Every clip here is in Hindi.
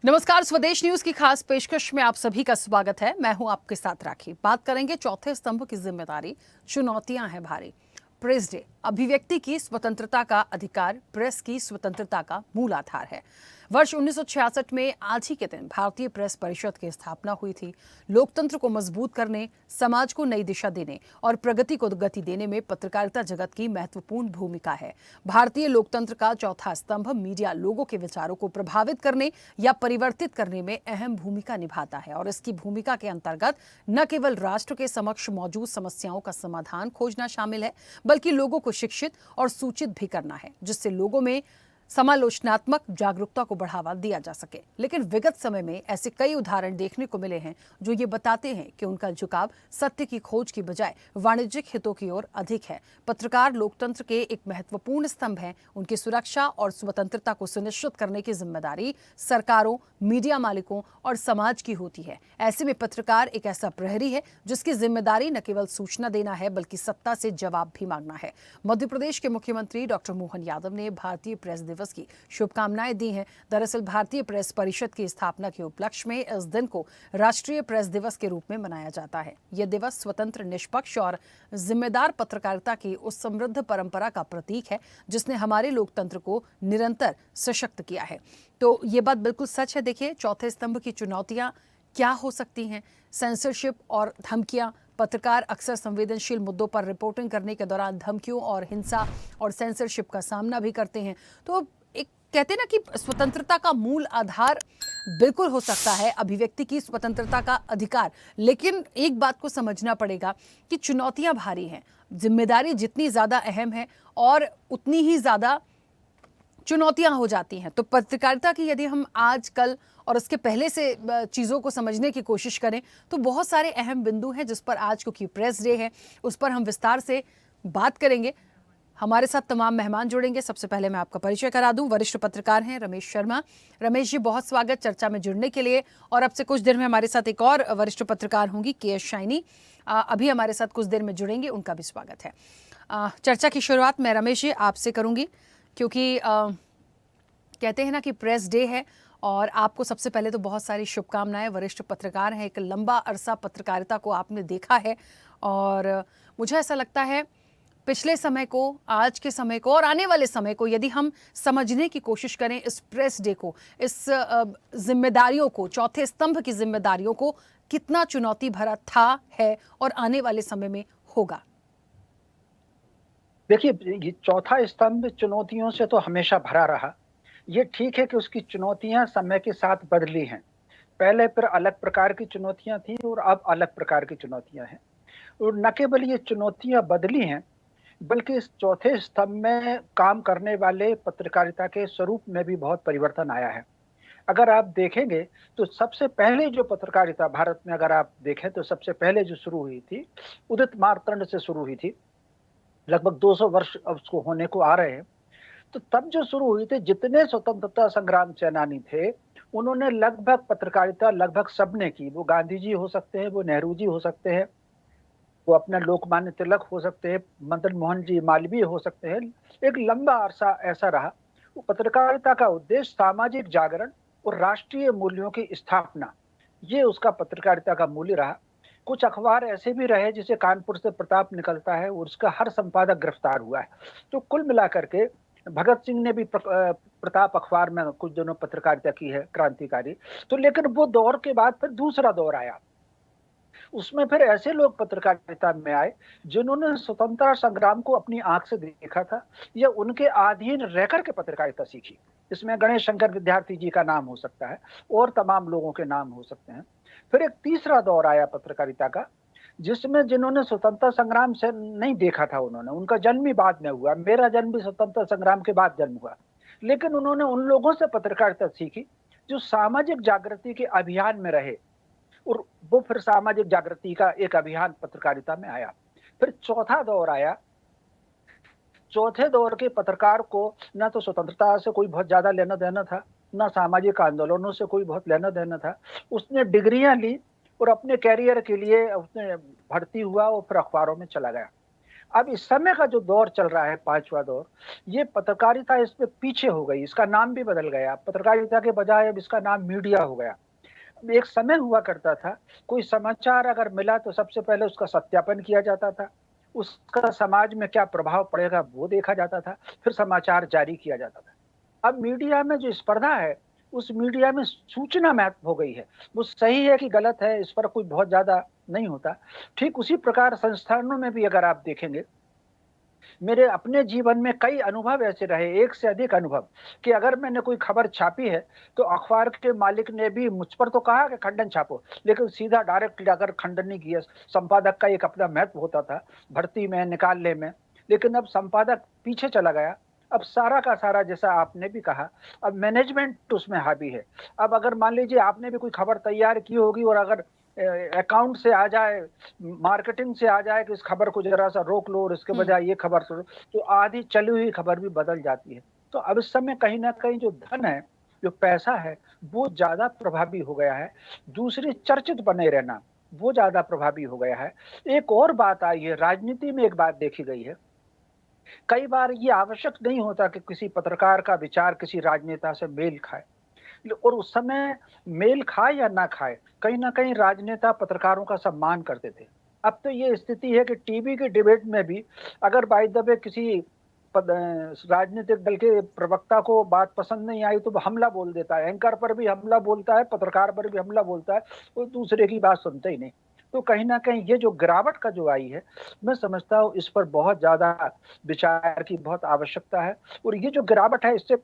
नमस्कार, स्वदेश न्यूज की खास पेशकश में आप सभी का स्वागत है। मैं हूं आपके साथ राखी। बात करेंगे चौथे स्तंभ की जिम्मेदारी, चुनौतियां हैं भारी। प्रेस डे अभिव्यक्ति की स्वतंत्रता का अधिकार, प्रेस की स्वतंत्रता का मूल आधार है। वर्ष 1966 में आज ही के दिन भारतीय प्रेस परिषद की स्थापना हुई थी। लोकतंत्र को मजबूत करने, समाज को नई दिशा देने और प्रगति को गति देने में पत्रकारिता जगत की महत्वपूर्ण भूमिका है। भारतीय लोकतंत्र का चौथा स्तंभ मीडिया लोगों के विचारों को प्रभावित करने या परिवर्तित करने में अहम भूमिका निभाता है और इसकी भूमिका के अंतर्गत न केवल राष्ट्र के समक्ष मौजूद समस्याओं का समाधान खोजना शामिल है, बल्कि लोगों को शिक्षित और सूचित भी करना है, जिससे लोगों में समालोचनात्मक जागरूकता को बढ़ावा दिया जा सके। लेकिन विगत समय में ऐसे कई उदाहरण देखने को मिले हैं जो ये बताते हैं कि उनका झुकाव सत्य की खोज की बजाय वाणिज्यिक हितों की ओर अधिक है। पत्रकार लोकतंत्र के एक महत्वपूर्ण स्तंभ हैं। उनकी सुरक्षा और स्वतंत्रता को सुनिश्चित करने की जिम्मेदारी सरकारों, मीडिया मालिकों और समाज की होती है। ऐसे में पत्रकार एक ऐसा प्रहरी है जिसकी जिम्मेदारी न केवल सूचना देना है, बल्कि सत्ता से जवाब भी मांगना है। मध्य प्रदेश के मुख्यमंत्री डॉक्टर मोहन यादव ने भारतीय प्रेस दिवस की शुभकामनाएं दी हैं। दरअसल भारतीय प्रेस परिषद की स्थापना के उपलक्ष्य में इस दिन को राष्ट्रीय प्रेस दिवस के रूप में मनाया जाता है। यह दिवस स्वतंत्र, निष्पक्ष और जिम्मेदार पत्रकारिता की उस समृद्ध परंपरा का प्रतीक है जिसने हमारे लोकतंत्र को निरंतर सशक्त किया है। तो ये बात बिल्कुल सच है। देखिए, चौथे स्तंभ की चुनौतियां क्या हो सकती हैं? सेंसरशिप और धमकियां। पत्रकार अक्सर संवेदनशील मुद्दों पर रिपोर्टिंग करने के दौरान धमकियों और हिंसा और सेंसरशिप का सामना भी करते हैं। तो एक कहते हैं ना कि स्वतंत्रता का मूल आधार बिल्कुल हो सकता है अभिव्यक्ति की स्वतंत्रता का अधिकार, लेकिन एक बात को समझना पड़ेगा कि चुनौतियां भारी हैं। जिम्मेदारी जितनी ज्यादा अहम है और उतनी ही ज्यादा चुनौतियां हो जाती हैं। तो पत्रकारिता की यदि हम आज कल और उसके पहले से चीज़ों को समझने की कोशिश करें तो बहुत सारे अहम बिंदु हैं जिस पर आज, क्योंकि प्रेस डे है, उस पर हम विस्तार से बात करेंगे। हमारे साथ तमाम मेहमान जुड़ेंगे। सबसे पहले मैं आपका परिचय करा दूं। वरिष्ठ पत्रकार हैं रमेश शर्मा। रमेश जी, बहुत स्वागत चर्चा में जुड़ने के लिए। और अब से कुछ देर में हमारे साथ एक और वरिष्ठ पत्रकार होंगी, के एस शाइनी, अभी हमारे साथ कुछ देर में जुड़ेंगे, उनका भी स्वागत है। चर्चा की शुरुआत मैं रमेश जी आपसे करूंगी, क्योंकि कहते हैं ना कि प्रेस डे है और आपको सबसे पहले तो बहुत सारी शुभकामनाएं। वरिष्ठ पत्रकार हैं, एक लंबा अरसा पत्रकारिता को आपने देखा है और मुझे ऐसा लगता है पिछले समय को, आज के समय को और आने वाले समय को यदि हम समझने की कोशिश करें, इस प्रेस डे को, इस जिम्मेदारियों को, चौथे स्तंभ की जिम्मेदारियों को, कितना चुनौती भरा था, है और आने वाले समय में होगा। देखिए, ये चौथा स्तंभ चुनौतियों से तो हमेशा भरा रहा। ये ठीक है कि उसकी चुनौतियां समय के साथ बदली हैं। पहले पर अलग प्रकार की चुनौतियां थी और अब अलग प्रकार की चुनौतियां हैं। और न केवल ये चुनौतियां बदली हैं, बल्कि इस चौथे स्तंभ में काम करने वाले पत्रकारिता के स्वरूप में भी बहुत परिवर्तन आया है। अगर आप देखेंगे तो सबसे पहले जो पत्रकारिता भारत में, अगर आप देखें तो सबसे पहले जो शुरू हुई थी, उदित मार्तंड से शुरू हुई थी। लगभग 200 वर्ष अब उसको होने को आ रहे हैं। तो तब जो शुरू हुई थी, जितने स्वतंत्रता संग्राम सेनानी थे, उन्होंने लगभग पत्रकारिता लगभग सबने की। वो गांधी जी हो सकते हैं, वो नेहरू जी हो सकते हैं, वो अपना लोकमान्य तिलक हो सकते हैं, मदन मोहन जी मालवीय हो सकते हैं। एक लंबा अरसा ऐसा रहा। वो पत्रकारिता का उद्देश्य सामाजिक जागरण और राष्ट्रीय मूल्यों की स्थापना, ये उसका पत्रकारिता का मूल्य रहा। कुछ अखबार ऐसे भी रहे, जैसे कानपुर से प्रताप निकलता है और उसका हर संपादक गिरफ्तार हुआ है। तो कुल मिलाकर के भगत सिंह ने भी प्रताप अखबार में कुछ दिनों पत्रकारिता की है, क्रांतिकारी। तो लेकिन वो दौर के बाद फिर दूसरा दौर आया। उसमें फिर ऐसे लोग पत्रकारिता में आए जिन्होंने स्वतंत्रता संग्राम को अपनी आंख से देखा था या उनके अधीन रहकर के पत्रकारिता सीखी। इसमें गणेश शंकर विद्यार्थी जी का नाम हो सकता है और तमाम लोगों के नाम हो सकते हैं। फिर एक तीसरा दौर आया पत्रकारिता का, जिसमें जिन्होंने स्वतंत्रता संग्राम से नहीं देखा था, उनका जन्म ही बाद में हुआ। मेरा जन्म भी स्वतंत्रता संग्राम के बाद जन्म हुआ। लेकिन उन्होंने उन लोगों से पत्रकारिता सीखी जो सामाजिक जागृति के अभियान में रहे, और वो फिर सामाजिक जागृति का एक अभियान पत्रकारिता में आया। फिर चौथा दौर आया। चौथे दौर के पत्रकार को ना तो स्वतंत्रता से कोई बहुत ज्यादा लेना देना था, ना सामाजिक आंदोलनों से कोई बहुत लेना देना था। उसने डिग्रियां ली और अपने कैरियर के लिए उसने भर्ती हुआ और फिर अखबारों में चला गया। अब इस समय का जो दौर चल रहा है, पांचवा दौर, ये पत्रकारिता इसमें पीछे हो गई, इसका नाम भी बदल गया। पत्रकारिता के बजाय अब इसका नाम मीडिया हो गया। एक समय हुआ करता था, कोई समाचार अगर मिला तो सबसे पहले उसका सत्यापन किया जाता था, उसका समाज में क्या प्रभाव पड़ेगा वो देखा जाता था, फिर समाचार जारी किया जाता था। अब मीडिया में जो स्पर्धा है, उस मीडिया में सूचना महत्व हो गई है। वो सही है कि गलत है, इस पर कोई बहुत ज्यादा नहीं होता। ठीक उसी प्रकार संस्थानों में भी अगर आप देखेंगे, मेरे अपने जीवन में कई अनुभव ऐसे रहे, एक से अधिक अनुभव, कि अगर मैंने कोई खबर छापी है तो अखबार के मालिक ने भी मुझ पर तो कहा कि खंडन छापो, लेकिन सीधा डायरेक्ट जाकर खंडन नहीं किया। संपादक का एक अपना महत्व होता था भर्ती में, निकालने में, लेकिन अब संपादक पीछे चला गया। अब सारा का सारा, जैसा आपने भी कहा, अब मैनेजमेंट उसमें हावी है। अब अगर मान लीजिए आपने भी कोई खबर तैयार की होगी और अगर अकाउंट से आ जाए, मार्केटिंग से आ जाए कि इस खबर को जरा सा रोक लो और इसके बजाय ये खबर सुनो, तो आधी चली हुई खबर भी बदल जाती है। तो अब इस समय कहीं ना कहीं जो धन है, जो पैसा है, वो ज्यादा प्रभावी हो गया है। दूसरी, चर्चित बने रहना, वो ज्यादा प्रभावी हो गया है। एक और बात आई है, राजनीति में एक बात देखी गई है, कई बार ये आवश्यक नहीं होता कि किसी पत्रकार का विचार किसी राजनेता से मेल खाए, और उस समय मेल खाए या ना खाए, कहीं ना कहीं राजनेता पत्रकारों का सम्मान करते थे। अब तो ये स्थिति है कि टीवी के डिबेट में भी अगर बाय द वे किसी राजनीतिक दल के प्रवक्ता को बात पसंद नहीं आई तो वो हमला बोल देता है, एंकर पर भी हमला बोलता है, पत्रकार पर भी हमला बोलता है, वो दूसरे की बात सुनते ही नहीं। तो कहीं ना कहीं ये जो गिरावट का जो आई है, मैं समझता हूँ इस पर बहुत ज्यादा विचार की बहुत आवश्यकता है। और ये जो गिरावट है, इससे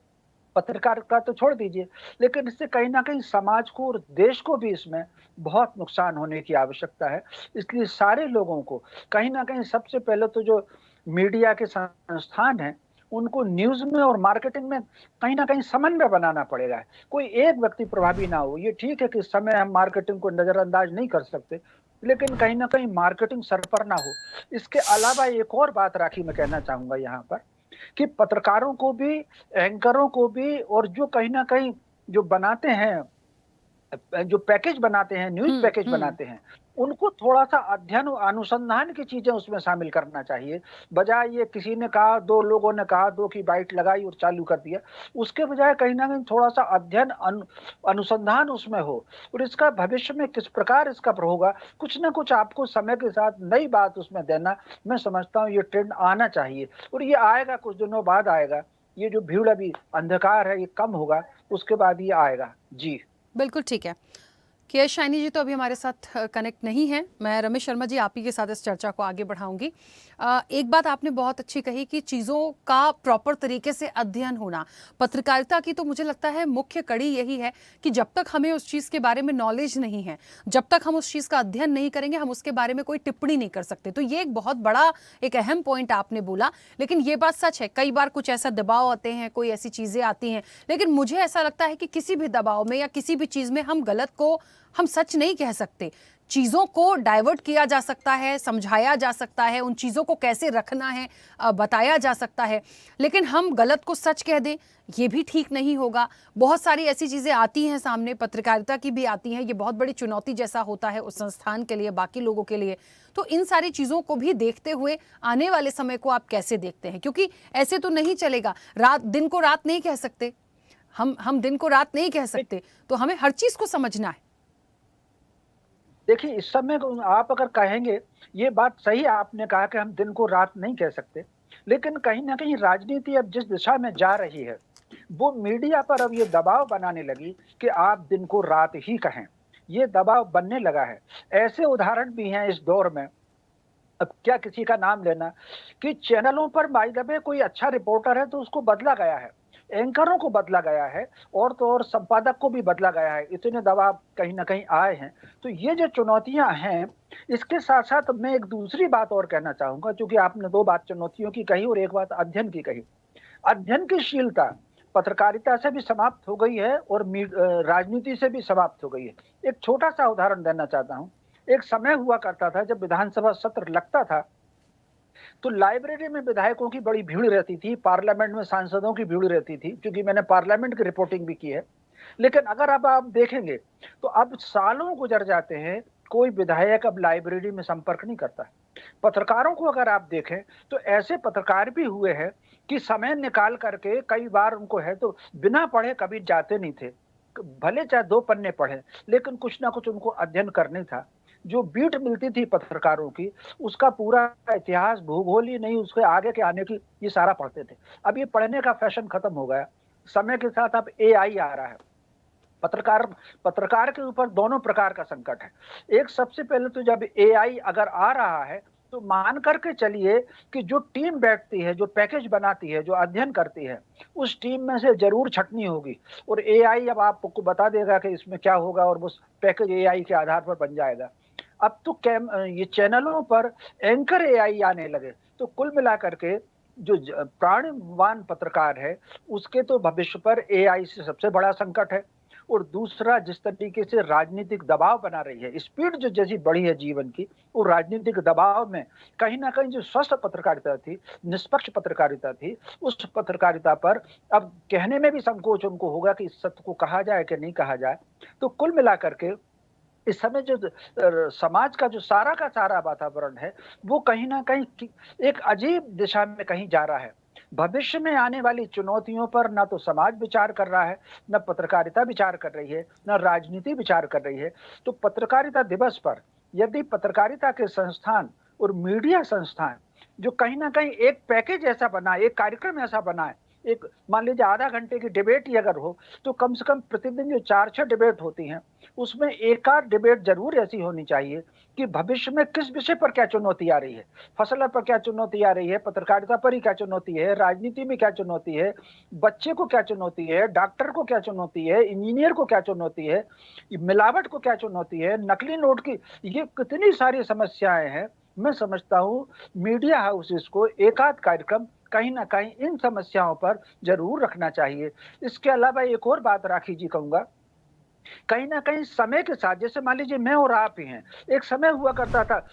पत्रकार का तो छोड़ दीजिए, लेकिन इससे कहीं ना कहीं समाज को और देश को भी इसमें बहुत नुकसान होने की आवश्यकता है। इसलिए सारे लोगों को कहीं ना कहीं सबसे पहले तो जो मीडिया के संस्थान हैं, उनको न्यूज में और मार्केटिंग में कहीं ना कहीं समन्वय बनाना पड़ेगा। कोई एक व्यक्ति प्रभावी ना हो। ये ठीक है कि इस समय हम मार्केटिंग को नजरअंदाज नहीं कर सकते, लेकिन कहीं ना कहीं मार्केटिंग सर पर ना हो। इसके अलावा एक और बात राखी मैं कहना चाहूंगा यहाँ पर, कि पत्रकारों को भी, एंकरों को भी, और जो कहीं ना कहीं जो बनाते हैं, जो पैकेज बनाते हैं, न्यूज पैकेज बनाते हैं, उनको थोड़ा सा अध्ययन और अनुसंधान की चीजें उसमें शामिल करना चाहिए। बजाय ये किसी ने कहा, दो लोगों ने कहा, दो की बाइट लगाई और चालू कर दिया, उसके बजाय कहीं ना कहीं थोड़ा सा अध्ययन, अनुसंधान उसमें हो, और इसका भविष्य में किस प्रकार इसका होगा, कुछ ना कुछ आपको समय के साथ नई बात उसमें देना, मैं समझता हूँ ये ट्रेंड आना चाहिए। और ये आएगा, कुछ दिनों बाद आएगा। ये जो भीड़ अभी अंधकार है, ये कम होगा, उसके बाद ये आएगा। जी बिल्कुल ठीक है। के शाइनी जी तो अभी हमारे साथ कनेक्ट नहीं है। मैं रमेश शर्मा जी आप ही के साथ इस चर्चा को आगे बढ़ाऊंगी। एक बात आपने बहुत अच्छी कही कि चीज़ों का प्रॉपर तरीके से अध्ययन होना, पत्रकारिता की तो मुझे लगता है मुख्य कड़ी यही है कि जब तक हमें उस चीज़ के बारे में नॉलेज नहीं है, जब तक हम उस चीज़ का अध्ययन नहीं करेंगे, हम उसके बारे में कोई टिप्पणी नहीं कर सकते। तो ये एक बहुत बड़ा, एक अहम पॉइंट आपने बोला। लेकिन ये बात सच है, कई बार कुछ ऐसा दबाव आते हैं, कोई ऐसी चीज़ें आती हैं, लेकिन मुझे ऐसा लगता है कि किसी भी दबाव में या किसी भी चीज़ में हम गलत को हम सच नहीं कह सकते। चीज़ों को डाइवर्ट किया जा सकता है, समझाया जा सकता है, उन चीज़ों को कैसे रखना है बताया जा सकता है, लेकिन हम गलत को सच कह दें, ये भी ठीक नहीं होगा। बहुत सारी ऐसी चीज़ें आती हैं सामने, पत्रकारिता की भी आती हैं। ये बहुत बड़ी चुनौती जैसा होता है उस संस्थान के लिए, बाकी लोगों के लिए। तो इन सारी चीज़ों को भी देखते हुए आने वाले समय को आप कैसे देखते हैं? क्योंकि ऐसे तो नहीं चलेगा, दिन को रात नहीं कह सकते हम दिन को रात नहीं कह सकते, तो हमें हर चीज़ को समझना है। देखिए, इस समय आप अगर कहेंगे, ये बात सही आपने कहा कि हम दिन को रात नहीं कह सकते, लेकिन कहीं ना कहीं राजनीति अब जिस दिशा में जा रही है, वो मीडिया पर अब ये दबाव बनाने लगी कि आप दिन को रात ही कहें। ये दबाव बनने लगा है। ऐसे उदाहरण भी हैं इस दौर में, अब क्या किसी का नाम लेना, कि चैनलों पर बाय द वे कोई अच्छा रिपोर्टर है तो उसको बदला गया है, एंकरों को बदला गया है, और तो और संपादक को भी बदला गया है। इतने दबाव कहीं ना कहीं आए हैं। तो ये जो चुनौतियां हैं, इसके साथ साथ मैं एक दूसरी बात और कहना चाहूंगा, क्योंकि आपने दो बात चुनौतियों की कही और एक बात अध्ययन की कही। अध्ययन की शीलता पत्रकारिता से भी समाप्त हो गई है और राजनीति से भी समाप्त हो गई है। एक छोटा सा उदाहरण देना चाहता हूँ। एक समय हुआ करता था जब विधानसभा सत्र लगता था, तो लाइब्रेरी में विधायकों की बड़ी भीड़ रहती थी, पार्लियामेंट में सांसदों की भीड़ रहती थी, क्योंकि मैंने पार्लियामेंट की रिपोर्टिंग भी की है। लेकिन अगर अब आप देखेंगे तो अब सालों गुजर जाते हैं कोई विधायक अब लाइब्रेरी में संपर्क नहीं करता है। पत्रकारों को अगर आप देखें तो ऐसे पत्रकार भी हुए हैं कि समय निकाल करके कई बार उनको है तो बिना पढ़े कभी जाते नहीं थे, भले चाहे 2 पन्ने पढ़े, लेकिन कुछ ना कुछ उनको अध्ययन करना था। जो बीट मिलती थी पत्रकारों की, उसका पूरा इतिहास, भूगोल ही नहीं, उसके आगे के आने की ये सारा पढ़ते थे। अब ये पढ़ने का फैशन खत्म हो गया। समय के साथ अब एआई आ रहा है। पत्रकार पत्रकार के ऊपर दोनों प्रकार का संकट है। एक, सबसे पहले तो जब एआई अगर आ रहा है तो मान करके चलिए कि जो टीम बैठती है, जो पैकेज बनाती है, जो अध्ययन करती है, उस टीम में से जरूर छटनी होगी और एआई अब आपको बता देगा कि इसमें क्या होगा और उस पैकेज एआई के आधार पर बन जाएगा। अब तो ये चैनलों पर एंकर एआई आने लगे, तो कुल मिलाकर के जो प्राणवान पत्रकार है उसके तो भविष्य पर एआई से सबसे बड़ा संकट है। और दूसरा, जिस तरीके से राजनीतिक दबाव बना रही है, स्पीड जो जैसी बढ़ी है जीवन की, वो राजनीतिक दबाव में कहीं ना कहीं जो स्वस्थ पत्रकारिता थी, निष्पक्ष पत्रकारिता थी, उस पत्रकारिता पर अब कहने में भी संकोच उनको होगा कि इस सत्य को कहा जाए कि नहीं कहा जाए। तो कुल मिलाकर के इस समय जो समाज का जो सारा का सारा वातावरण है, वो कहीं ना कहीं एक अजीब दिशा में कहीं जा रहा है। भविष्य में आने वाली चुनौतियों पर ना तो समाज विचार कर रहा है, न पत्रकारिता विचार कर रही है, न राजनीति विचार कर रही है। तो पत्रकारिता दिवस पर यदि पत्रकारिता के संस्थान और मीडिया संस्थान जो कहीं ना कहीं एक पैकेज ऐसा बनाए, एक कार्यक्रम ऐसा बनाए, एक मान लीजिए आधा घंटे की डिबेट ही अगर हो, तो कम से कम प्रतिदिन जो 4-6 डिबेट होती हैं, उसमें एक आध डिबेट जरूर ऐसी होनी चाहिए कि भविष्य में किस विषय पर क्या चुनौती आ रही है, फसल पर क्या चुनौती आ रही है, पत्रकारिता पर ही क्या चुनौती है, राजनीति में क्या चुनौती है, बच्चे को क्या चुनौती है, डॉक्टर को क्या चुनौती है, इंजीनियर को क्या चुनौती है, मिलावट को क्या चुनौती है, नकली नोट की, ये कितनी सारी समस्याएं हैं। मैं समझता हूँ मीडिया हाउसेस को एक आध कार्यक्रम कहीं ना कहीं इन समस्याओं पर जरूर रखना चाहिए। इसके अलावा एक और बात राखी जी कहूंगा, कहीं ना कहीं समय के साथ, जैसे मान लीजिए मैं और आप ही हैं, एक समय हुआ करता था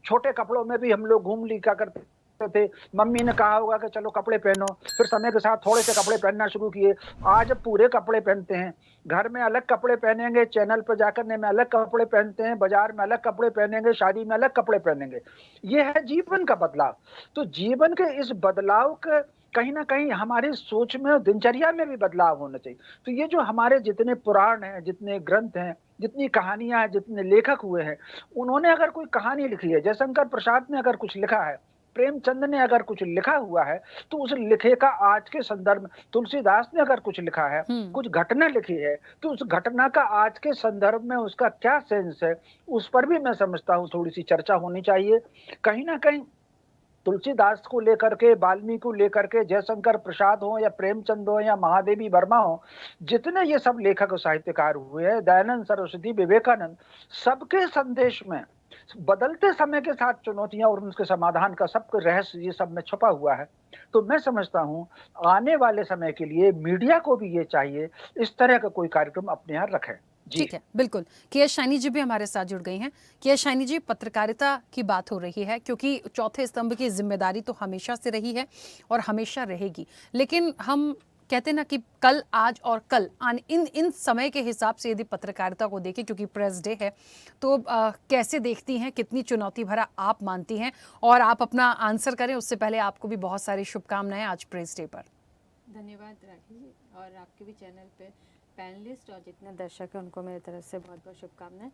छोटे कपड़ों में भी हम लोग घूम लिया करते थे, मम्मी ने कहा होगा कि चलो कपड़े पहनो, फिर समय के साथ थोड़े से कपड़े पहनना शुरू किए, आज अब पूरे कपड़े पहनते हैं, घर में अलग कपड़े पहनेंगे, चैनल पर जाकर में अलग कपड़े पहनते हैं, बाजार में अलग कपड़े पहनेंगे, शादी में अलग कपड़े पहनेंगे। ये है जीवन का बदलाव। तो जीवन के इस बदलाव के कहीं ना कहीं हमारी सोच में और दिनचर्या में भी बदलाव होना चाहिए। तो ये जो हमारे जितने पुराण हैं, जितने ग्रंथ हैं, जितनी कहानियां हैं, जितने लेखक हुए हैं, उन्होंने अगर कोई कहानी लिखी है, जयशंकर प्रसाद ने अगर कुछ लिखा है, प्रेमचंद ने अगर कुछ लिखा हुआ है, तो उस लिखे का आज के संदर्भ में, तुलसीदास ने अगर कुछ लिखा है, कुछ घटना लिखी है, तो उस घटना का आज के संदर्भ में उसका क्या सेंस है, उस पर भी मैं समझता हूँ थोड़ी सी चर्चा होनी चाहिए। कहीं ना कहीं तुलसीदास को लेकर के, वाल्मीकि को लेकर के, जयशंकर प्रसाद हो या प्रेमचंद हो या महादेवी वर्मा हो, जितने ये सब लेखक और साहित्यकार हुए हैं, दयानंद सरस्वती, विवेकानंद, सबके संदेश में बदलते समय के साथ चुनौतियां और उनके समाधान का सब रहस्य ये सब में छुपा हुआ है। तो मैं समझता हूं आने वाले समय के लिए मीडिया को भी ये चाहिए इस तरह का कोई कार्यक्रम अपने यहाँ रखे। ठीक है, बिल्कुल। के.एस. शाइनी जी भी हमारे साथ जुड़ गई हैं। के.एस. शाइनी जी, पत्रकारिता की बात हो रही है क्योंकि चौथे स्तंभ की जिम्मेदारी तो हमेशा से रही है और हमेशा रहेगी, लेकिन हम कहते ना कि कल, आज और कल इन समय के हिसाब से यदि पत्रकारिता को देखें, क्योंकि प्रेस डे है, तो कैसे देखती हैं, कितनी चुनौती भरा आप मानती हैं? और आप अपना आंसर करें उससे पहले आपको भी बहुत सारी शुभकामनाएं आज प्रेस डे पर। धन्यवाद राखी जी, और आपके भी चैनल पे पैनलिस्ट और जितने दर्शक हैं उनको मेरी तरफ से बहुत बहुत शुभकामनाएं।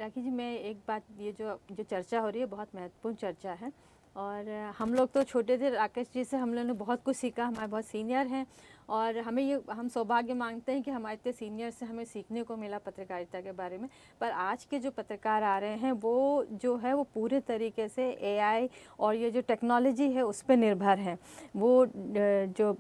राखी जी, मैं एक बात, ये जो चर्चा हो रही है बहुत महत्वपूर्ण चर्चा है, और हम लोग तो छोटे थे, राकेश जी से हम लोगों ने बहुत कुछ सीखा, हमारे बहुत सीनियर हैं, और हम सौभाग्य मांगते हैं कि हमारे इतने सीनियर से हमें सीखने को मिला पत्रकारिता के बारे में। पर आज के जो पत्रकार आ रहे हैं वो जो है वो पूरे तरीके से एआई और ये जो टेक्नोलॉजी है उस पर निर्भर है। वो जो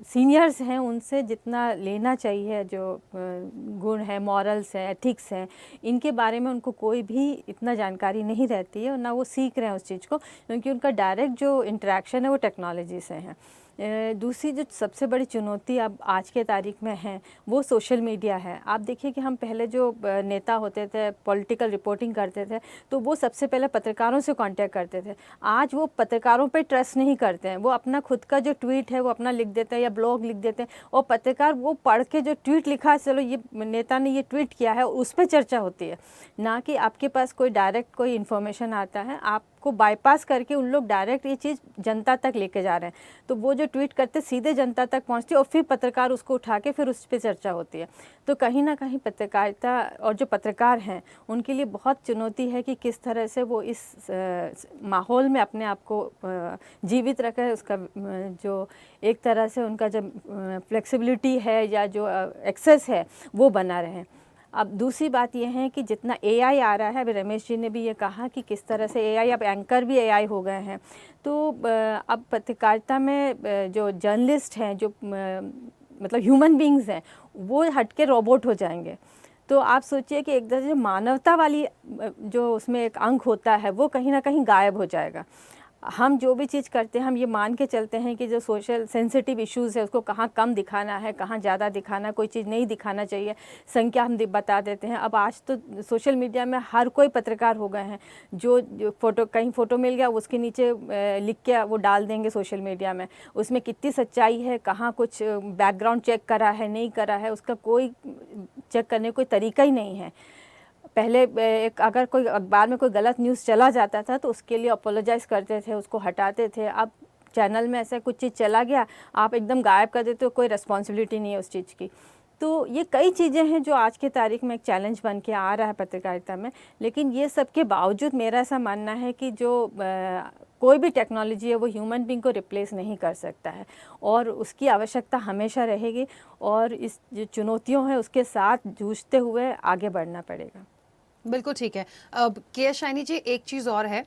सीनियर्स हैं उनसे जितना लेना चाहिए, जो गुण है, मॉरल्स है, एथिक्स हैं, इनके बारे में उनको कोई भी इतना जानकारी नहीं रहती है, और ना वो सीख रहे हैं उस चीज़ को, क्योंकि उनका डायरेक्ट जो इंटरेक्शन है वो टेक्नोलॉजी से है। दूसरी जो सबसे बड़ी चुनौती अब आज के तारीख में है वो सोशल मीडिया है। आप देखिए कि हम पहले जो नेता होते थे, पॉलिटिकल रिपोर्टिंग करते थे, तो वो सबसे पहले पत्रकारों से कांटेक्ट करते थे। आज वो पत्रकारों पे ट्रस्ट नहीं करते हैं, वो अपना खुद का जो ट्वीट है वो अपना लिख देते हैं या ब्लॉग लिख देते हैं, और पत्रकार वो पढ़ के जो ट्वीट लिखा है, चलो ये नेता ने ये ट्वीट किया है, उस पर चर्चा होती है, ना कि आपके पास कोई डायरेक्ट कोई इन्फॉर्मेशन आता है। आपको बाईपास करके उन लोग डायरेक्ट ये चीज़ जनता तक लेके जा रहे हैं, तो वो जो ट्वीट करते सीधे जनता तक पहुंचती है और फिर पत्रकार उसको उठा के फिर उस पर चर्चा होती है। तो कहीं ना कहीं पत्रकारिता और जो पत्रकार हैं उनके लिए बहुत चुनौती है कि किस तरह से वो इस माहौल में अपने आप को जीवित रखें। उसका जो एक तरह से उनका जो फ्लेक्सिबिलिटी है या जो एक्सेस है वो बना रहे। अब दूसरी बात यह है कि जितना एआई आ रहा है, अभी रमेश जी ने भी ये कहा कि किस तरह से एआई, अब एंकर भी एआई हो गए हैं, तो अब पत्रकारिता में जो जर्नलिस्ट हैं, जो मतलब ह्यूमन बींग्स हैं, वो हट के रोबोट हो जाएंगे। तो आप सोचिए कि एक तरह से मानवता वाली जो उसमें एक अंग होता है वो कहीं ना कहीं गायब हो जाएगा। हम जो भी चीज़ करते हैं हम ये मान के चलते हैं कि जो सोशल सेंसिटिव इश्यूज़ है उसको कहाँ कम दिखाना है, कहाँ ज़्यादा दिखाना, कोई चीज़ नहीं दिखाना चाहिए, संख्या हम बता देते हैं। अब आज तो सोशल मीडिया में हर कोई पत्रकार हो गए हैं, जो फ़ोटो कहीं फ़ोटो मिल गया उसके नीचे लिख के वो डाल देंगे सोशल मीडिया में। उसमें कितनी सच्चाई है, कहाँ कुछ बैकग्राउंड चेक करा है नहीं करा है, उसका कोई चेक करने कोई तरीका ही नहीं है। पहले एक अगर कोई अखबार में कोई गलत न्यूज़ चला जाता था तो उसके लिए अपोलोजाइज़ करते थे, उसको हटाते थे। अब चैनल में ऐसा कुछ चीज़ चला गया, आप एकदम गायब कर देते हो, कोई रिस्पॉन्सिबिलिटी नहीं है उस चीज़ की। तो ये कई चीज़ें हैं जो आज के तारीख में एक चैलेंज बन के आ रहा है पत्रकारिता में। लेकिन ये सब के बावजूद मेरा ऐसा मानना है कि जो कोई भी टेक्नोलॉजी है वो ह्यूमन बीइंग को रिप्लेस नहीं कर सकता है, और उसकी आवश्यकता हमेशा रहेगी, और इस जो चुनौतियों हैं उसके साथ जूझते हुए आगे बढ़ना पड़ेगा। बिल्कुल ठीक है। अब के शाइनी जी, एक चीज़ और है,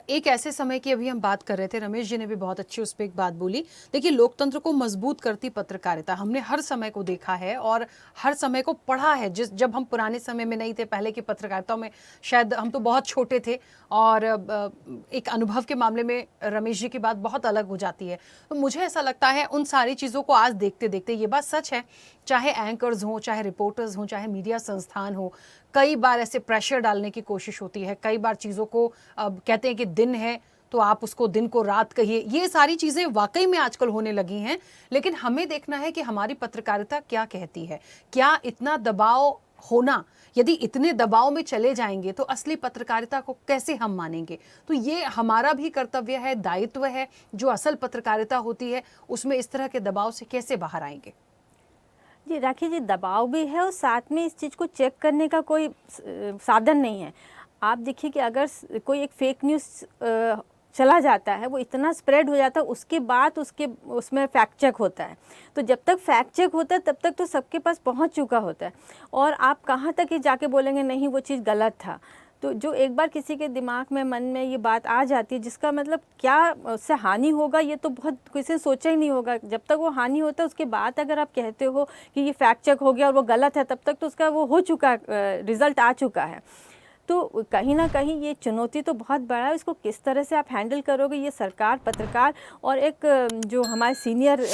एक ऐसे समय की अभी हम बात कर रहे थे, रमेश जी ने भी बहुत अच्छी उस पर एक बात बोली। देखिए, लोकतंत्र को मजबूत करती पत्रकारिता हमने हर समय को देखा है और हर समय को पढ़ा है। जब हम पुराने समय में नहीं थे, पहले की पत्रकारिता में शायद हम तो बहुत छोटे थे, और एक अनुभव के मामले में रमेश जी की बात बहुत अलग हो जाती है। तो मुझे ऐसा लगता है उन सारी चीज़ों को आज देखते देखते, ये बात सच है, चाहे एंकर्स हों, चाहे रिपोर्टर्स हों, चाहे मीडिया संस्थान हो, कई बार ऐसे प्रेशर डालने की कोशिश होती है, कई बार चीज़ों को कहते हैं कि दिन है तो आप उसको दिन को रात कहिए। ये सारी चीज़ें वाकई में आजकल होने लगी हैं, लेकिन हमें देखना है कि हमारी पत्रकारिता क्या कहती है। क्या इतना दबाव होना, यदि इतने दबाव में चले जाएंगे तो असली पत्रकारिता को कैसे हम मानेंगे? तो ये हमारा भी कर्तव्य है, दायित्व है, जो असल पत्रकारिता होती है उसमें इस तरह के दबाव से कैसे बाहर आएंगे? जी राखी जी, दबाव भी है और साथ में इस चीज़ को चेक करने का कोई साधन नहीं है। आप देखिए कि अगर कोई एक फेक न्यूज़ चला जाता है, वो इतना स्प्रेड हो जाता है, उसके बाद उसमें फैक्ट चेक होता है। तो जब तक फैक्ट चेक होता है तब तक तो सबके पास पहुंच चुका होता है, और आप कहाँ तक ही जाके बोलेंगे नहीं वो चीज़ गलत था। तो जो एक बार किसी के दिमाग में, मन में ये बात आ जाती है, जिसका मतलब क्या उससे हानि होगा ये तो बहुत किसी सोचा ही नहीं होगा। जब तक वो हानि होता है उसके बाद अगर आप कहते हो कि ये फैक्ट चेक हो गया और वो गलत है, तब तक तो उसका वो हो चुका, रिज़ल्ट आ चुका है। तो कहीं ना कहीं ये चुनौती तो बहुत बड़ा है, इसको किस तरह से आप हैंडल करोगे, ये सरकार, पत्रकार और एक जो हमारे सीनियर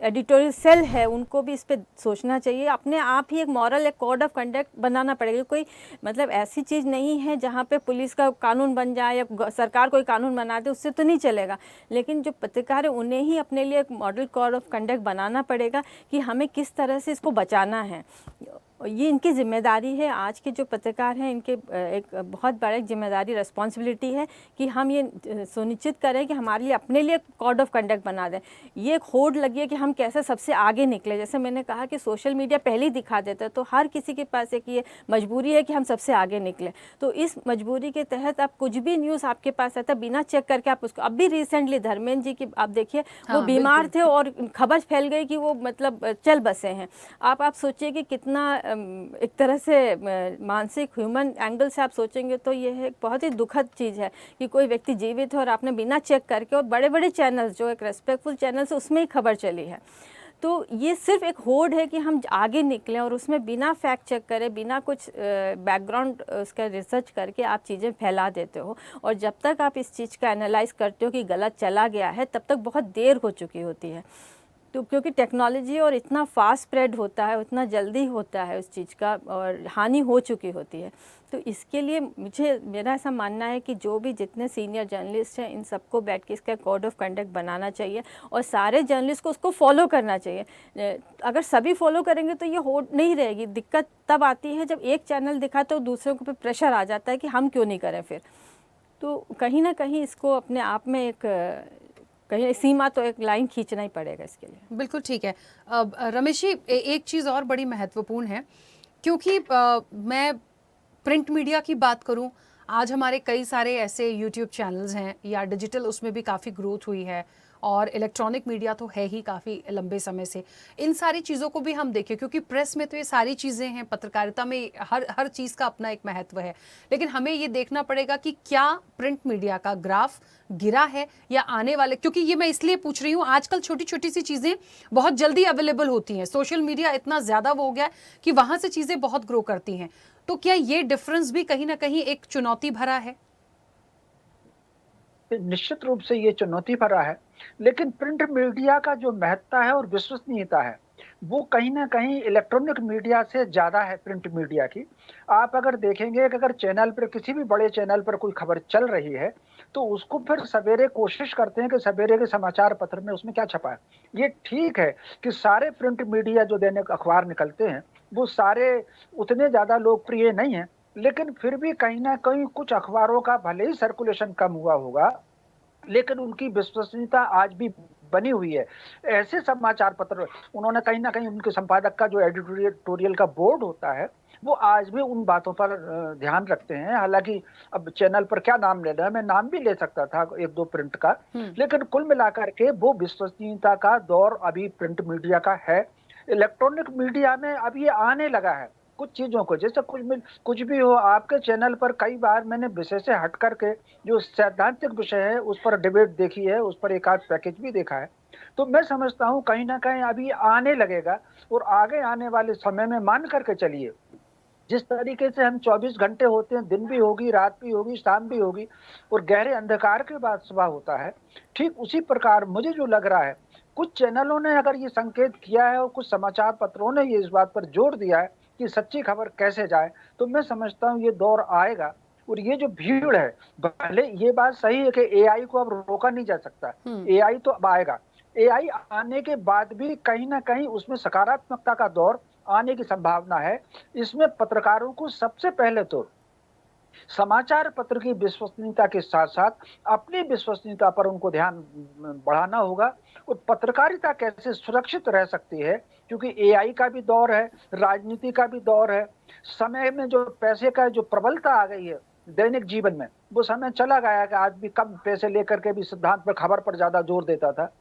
एडिटोरियल सेल है उनको भी इस पर सोचना चाहिए। अपने आप ही एक मॉरल, एक कोड ऑफ कंडक्ट बनाना पड़ेगा। कोई मतलब ऐसी चीज़ नहीं है जहाँ पे पुलिस का कानून बन जाए या सरकार कोई कानून बना दे, उससे तो नहीं चलेगा। लेकिन जो पत्रकार है उन्हें ही अपने लिए एक मॉडल कोड ऑफ कंडक्ट बनाना पड़ेगा कि हमें किस तरह से इसको बचाना है। ये इनकी जिम्मेदारी है। आज के जो पत्रकार हैं इनके एक बहुत बड़ा जिम्मेदारी, रिस्पॉन्सिबिलिटी है कि हम ये सुनिश्चित करें कि हमारे लिए अपने लिए कोड ऑफ कंडक्ट बना दें। ये एक होड़ लगी है कि हम कैसे सबसे आगे निकले। जैसे मैंने कहा कि सोशल मीडिया पहले ही दिखा देता है, तो हर किसी के पास एक ये मजबूरी है कि हम सबसे आगे निकले। तो इस मजबूरी के तहत आप कुछ भी न्यूज़ आपके पास आता है बिना चेक करके आप उसको, अब भी रिसेंटली धर्मेंद्र जी की आप देखिए, वो बीमार थे और खबर फैल गई कि वो मतलब चल बसे हैं। आप सोचिए कि कितना एक तरह से मानसिक, ह्यूमन एंगल से आप सोचेंगे तो ये है बहुत ही दुखद चीज़ है कि कोई व्यक्ति जीवित है और आपने बिना चेक करके, और बड़े बड़े चैनल्स जो एक रेस्पेक्टफुल चैनल्स है उसमें ही खबर चली है। तो ये सिर्फ एक होड़ है कि हम आगे निकलें और उसमें बिना फैक्ट चेक करें, बिना कुछ बैकग्राउंड उसका रिसर्च करके आप चीज़ें फैला देते हो, और जब तक आप इस चीज़ का एनालाइज करते हो कि गलत चला गया है, तब तक बहुत देर हो चुकी होती है। तो क्योंकि टेक्नोलॉजी और इतना फास्ट स्प्रेड होता है, उतना जल्दी होता है उस चीज़ का, और हानि हो चुकी होती है। तो इसके लिए मेरा ऐसा मानना है कि जो भी जितने सीनियर जर्नलिस्ट हैं, इन सबको बैठ के इसका कोड ऑफ कंडक्ट बनाना चाहिए और सारे जर्नलिस्ट को उसको फॉलो करना चाहिए। अगर सभी फॉलो करेंगे तो ये हो नहीं रहेगी। दिक्कत तब आती है जब एक चैनल दिखा तो दूसरों को पे प्रेशर आ जाता है कि हम क्यों नहीं करें फिर। तो कहीं ना कहीं इसको अपने आप में एक कहीं सीमा, तो एक लाइन खींचना ही पड़ेगा इसके लिए। बिल्कुल ठीक है। अब रमेश जी, एक चीज़ और बड़ी महत्वपूर्ण है, क्योंकि मैं प्रिंट मीडिया की बात करूं, आज हमारे कई सारे ऐसे यूट्यूब चैनल्स हैं या डिजिटल, उसमें भी काफ़ी ग्रोथ हुई है, और इलेक्ट्रॉनिक मीडिया तो है ही काफ़ी लंबे समय से। इन सारी चीज़ों को भी हम देखें, क्योंकि प्रेस में तो ये सारी चीज़ें हैं, पत्रकारिता में हर चीज़ का अपना एक महत्व है, लेकिन हमें ये देखना पड़ेगा कि क्या प्रिंट मीडिया का ग्राफ गिरा है या आने वाले, क्योंकि ये मैं इसलिए पूछ रही हूँ, आजकल छोटी छोटी सी चीज़ें बहुत जल्दी अवेलेबल होती हैं, सोशल मीडिया इतना ज़्यादा वो हो गया है कि वहाँ से चीज़ें बहुत ग्रो करती हैं। तो क्या ये डिफरेंस भी कहीं ना कहीं एक चुनौती भरा है? निश्चित रूप से ये चुनौती भरा है, लेकिन प्रिंट मीडिया का जो महत्ता है और विश्वसनीयता है, वो कहीं ना कहीं इलेक्ट्रॉनिक मीडिया से ज्यादा है प्रिंट मीडिया की। आप अगर देखेंगे कि अगर चैनल पर, किसी भी बड़े चैनल पर कोई खबर चल रही है, तो उसको फिर सवेरे कोशिश करते हैं कि सवेरे के समाचार पत्र में उसमें क्या छपा है। ये ठीक है कि सारे प्रिंट मीडिया जो दैनिक अखबार निकलते हैं वो सारे उतने ज्यादा लोकप्रिय नहीं है, लेकिन फिर भी कहीं ना कहीं कुछ अखबारों का भले ही सर्कुलेशन कम हुआ होगा, लेकिन उनकी विश्वसनीयता आज भी बनी हुई है। ऐसे समाचार पत्र, उन्होंने कहीं ना कहीं उनके संपादक का जो एडिटोरियल का बोर्ड होता है, वो आज भी उन बातों पर ध्यान रखते हैं। हालांकि अब चैनल पर क्या नाम लेना है, मैं नाम भी ले सकता था एक दो प्रिंट का, लेकिन कुल मिलाकर के वो विश्वसनीयता का दौर अभी प्रिंट मीडिया का है। इलेक्ट्रॉनिक मीडिया में अब ये आने लगा है कुछ चीजों को, जैसे कुछ भी हो, आपके चैनल पर कई बार मैंने विषय से हट करके जो सैद्धांतिक विषय है उस पर डिबेट देखी है, उस पर एक आध पैकेज भी देखा है। तो मैं समझता हूँ कहीं ना कहीं अभी आने लगेगा, और आगे आने वाले समय में मान करके चलिए, जिस तरीके से हम 24 घंटे होते हैं, दिन भी होगी, रात भी होगी, शाम भी होगी, और गहरे अंधकार के बाद सुबह होता है, ठीक उसी प्रकार मुझे जो लग रहा है, कुछ चैनलों ने अगर ये संकेत किया है और कुछ समाचार पत्रों ने ये इस बात पर जोर दिया है कि सच्ची खबर कैसे जाए, तो मैं समझता हूँ ये दौर आएगा। और ये जो भीड़ है, भले ये बात सही है कि एआई को अब रोका नहीं जा सकता, एआई तो अब आएगा, एआई आने के बाद भी कहीं ना कहीं उसमें सकारात्मकता का दौर आने की संभावना है। इसमें पत्रकारों को सबसे पहले तो समाचार पत्र की विश्वसनीयता के साथ साथ अपनी विश्वसनीयता पर उनको ध्यान बढ़ाना होगा, और पत्रकारिता कैसे सुरक्षित रह सकती है, क्योंकि एआई का भी दौर है, राजनीति का भी दौर है, समय में जो पैसे का जो प्रबलता आ गई है दैनिक जीवन में, वो समय चला गया कि आदमी कम पैसे लेकर के भी सिद्धांत पर, खबर पर ज्यादा जोर देता था।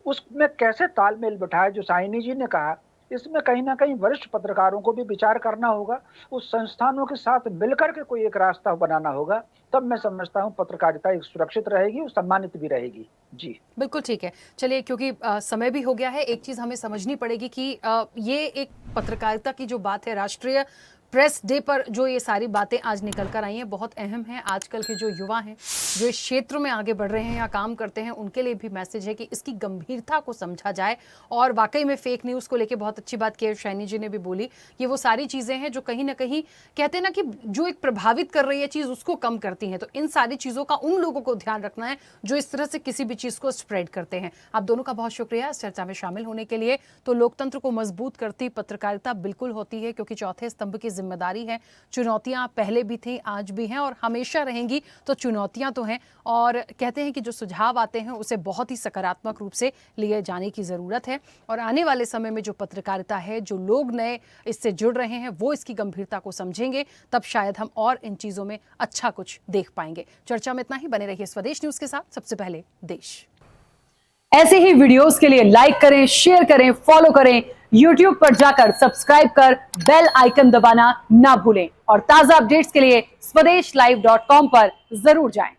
उसमें कैसे तालमेल बिठाए, जो साइनी जी ने कहा, इसमें कहीं ना कहीं वरिष्ठ पत्रकारों को भी विचार करना होगा, उस संस्थानों के साथ मिलकर के कोई एक रास्ता बनाना होगा, तब मैं समझता हूं पत्रकारिता एक सुरक्षित रहेगी और सम्मानित भी रहेगी। जी बिल्कुल ठीक है। चलिए, क्योंकि समय भी हो गया है, एक चीज़ हमें समझनी पड़ेगी कि ये एक पत्रकारिता की जो बात है, राष्ट्रीय प्रेस डे पर जो ये सारी बातें आज निकल कर आई हैं, बहुत अहम है। आजकल के जो युवा हैं, जो इस क्षेत्र में आगे बढ़ रहे हैं या काम करते हैं, उनके लिए भी मैसेज है कि इसकी गंभीरता को समझा जाए। और वाकई में फेक न्यूज़ को लेके बहुत अच्छी बात की शैनी जी ने भी बोली, ये वो सारी चीज़ें हैं जो कहीं ना कहीं कहते हैं ना कि जो एक प्रभावित कर रही है चीज़, उसको कम करती हैं। तो इन सारी चीज़ों का उन लोगों को ध्यान रखना है जो इस तरह से किसी भी चीज़ को स्प्रेड करते हैं। आप दोनों का बहुत शुक्रिया इस चर्चा में शामिल होने के लिए। तो लोकतंत्र को मजबूत करती पत्रकारिता बिल्कुल होती है, क्योंकि चौथे स्तंभ की जिम्मेदारी है। चुनौतियां पहले भी थी, आज भी हैं और हमेशा रहेंगी। तो चुनौतियां तो हैं, और कहते हैं कि जो सुझाव आते हैं उसे बहुत ही सकारात्मक रूप से लिए जाने की ज़रूरत है। और आने वाले समय में जो पत्रकारिता है, जो लोग नए इससे जुड़ रहे हैं, वो इसकी गंभीरता को समझेंगे, तब शायद हम और इन चीज़ों में अच्छा कुछ देख पाएंगे। चर्चा में इतना ही। बने रहिए स्वदेश न्यूज़ के साथ। सबसे पहले देश। ऐसे ही वीडियोस के लिए लाइक करें, शेयर करें, फॉलो करें। YouTube पर जाकर सब्सक्राइब कर बेल आइकन दबाना ना भूलें, और ताजा अपडेट्स के लिए swedeshlive.com पर जरूर जाएं।